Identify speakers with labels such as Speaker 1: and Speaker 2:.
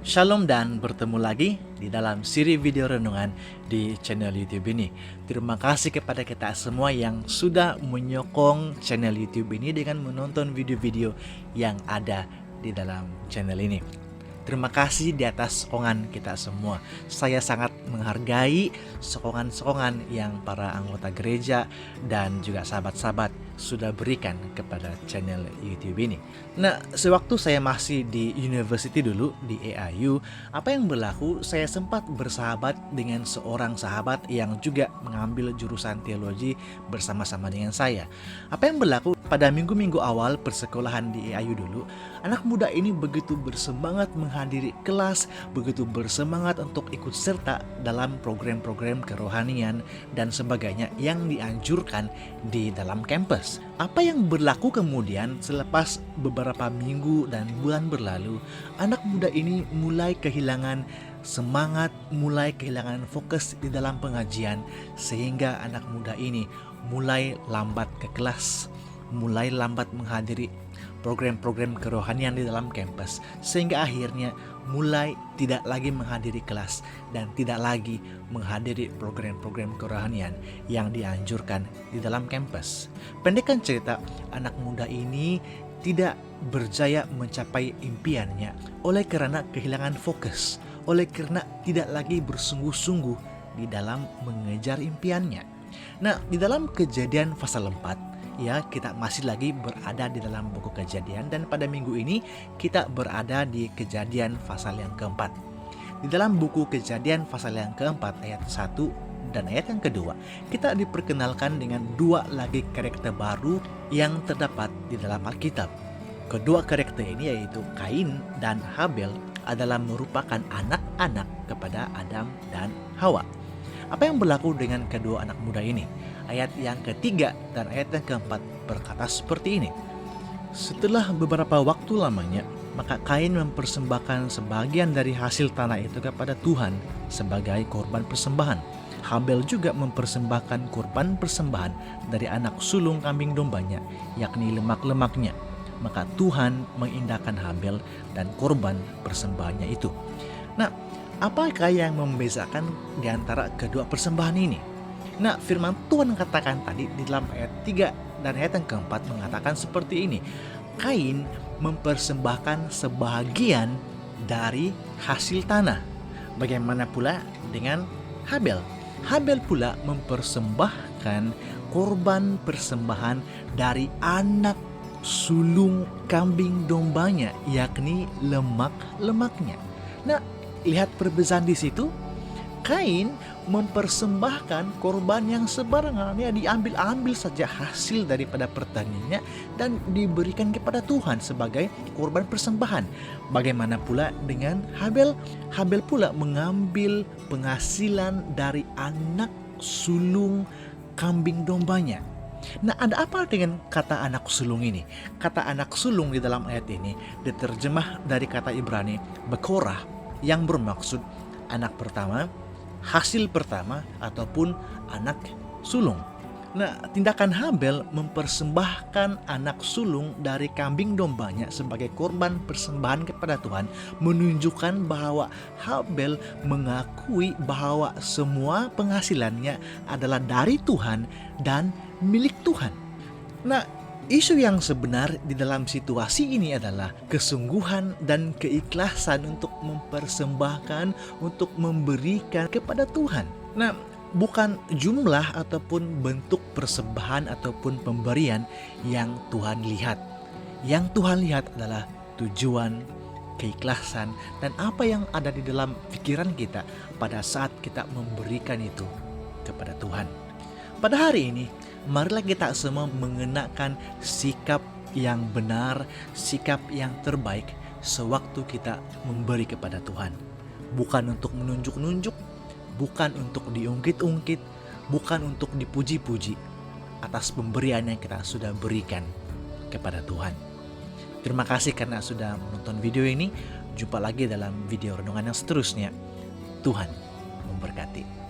Speaker 1: Shalom dan bertemu lagi di dalam siri video renungan di channel YouTube ini. Terima kasih kepada kita semua yang sudah menyokong channel YouTube ini dengan menonton video-video yang ada di dalam channel ini. Terima kasih di atas sokongan kita semua. Saya sangat menghargai sokongan-sokongan yang para anggota gereja dan juga sahabat-sahabat sudah berikan kepada channel YouTube ini. Nah, sewaktu saya masih di university dulu di AIU, apa yang berlaku, saya sempat bersahabat dengan seorang sahabat yang juga mengambil jurusan teologi bersama-sama dengan saya. Apa yang berlaku pada minggu-minggu awal persekolahan di AIU dulu, anak muda ini begitu bersemangat menghadiri kelas, begitu bersemangat untuk ikut serta dalam program-program kerohanian dan sebagainya yang dianjurkan di dalam kampus. Apa yang berlaku kemudian selepas beberapa minggu dan bulan berlalu, anak muda ini mulai kehilangan semangat, mulai kehilangan fokus di dalam pengajian, sehingga anak muda ini mulai lambat ke kelas, mulai lambat menghadiri program-program kerohanian di dalam kampus, sehingga akhirnya mulai tidak lagi menghadiri kelas dan tidak lagi menghadiri program-program kerohanian yang dianjurkan di dalam kampus. Pendekkan cerita, anak muda ini tidak berjaya mencapai impiannya oleh karena kehilangan fokus, oleh karena tidak lagi bersungguh-sungguh di dalam mengejar impiannya. Nah, di dalam Kejadian pasal 4, ya, kita masih lagi berada di dalam buku Kejadian, dan pada minggu ini kita berada di Kejadian pasal yang keempat. Di dalam buku Kejadian pasal yang keempat ayat 1 dan ayat yang kedua, kita diperkenalkan dengan dua lagi karakter baru yang terdapat di dalam Alkitab. Kedua karakter ini yaitu Kain dan Habel adalah merupakan anak-anak kepada Adam dan Hawa. Apa yang berlaku dengan kedua anak muda ini? Ayat yang ketiga dan ayat yang keempat berkata seperti ini. Setelah beberapa waktu lamanya, maka Kain mempersembahkan sebagian dari hasil tanah itu kepada Tuhan sebagai korban persembahan. Habel juga mempersembahkan korban persembahan dari anak sulung kambing dombanya, yakni lemak-lemaknya. Maka Tuhan mengindahkan Habel dan korban persembahannya itu. Nah, apakah yang membedakan di antara kedua persembahan ini? Nah, firman Tuhan katakan tadi di dalam ayat 3 dan ayat yang keempat mengatakan seperti ini. Kain mempersembahkan sebahagian dari hasil tanah. Bagaimana pula dengan Habel? Habel pula mempersembahkan korban persembahan dari anak sulung kambing dombanya, yakni lemak-lemaknya. Nah, lihat perbedaan di situ. Kain mempersembahkan korban yang sembarangan, ya, diambil saja hasil daripada pertaniannya dan diberikan kepada Tuhan sebagai korban persembahan. Bagaimana pula dengan Habel? Habel pula mengambil penghasilan dari anak sulung kambing dombanya. Nah, ada apa dengan kata anak sulung ini? Kata anak sulung di dalam ayat ini diterjemah dari kata Ibrani bekorah, yang bermaksud anak pertama, hasil pertama, ataupun anak sulung. Nah, tindakan Habel mempersembahkan anak sulung dari kambing dombanya sebagai korban persembahan kepada Tuhan menunjukkan bahwa Habel mengakui bahwa semua penghasilannya adalah dari Tuhan dan milik Tuhan. Nah, isu yang sebenar di dalam situasi ini adalah kesungguhan dan keikhlasan untuk mempersembahkan, untuk memberikan kepada Tuhan. Nah, bukan jumlah ataupun bentuk persembahan ataupun pemberian yang Tuhan lihat. Yang Tuhan lihat adalah tujuan, keikhlasan, dan apa yang ada di dalam pikiran kita pada saat kita memberikan itu kepada Tuhan. Pada hari ini, marilah kita semua mengenakan sikap yang benar, sikap yang terbaik sewaktu kita memberi kepada Tuhan. Bukan untuk menunjuk-nunjuk, bukan untuk diungkit-ungkit, bukan untuk dipuji-puji atas pemberian yang kita sudah berikan kepada Tuhan. Terima kasih karena sudah menonton video ini. Jumpa lagi dalam video renungan yang seterusnya. Tuhan memberkati.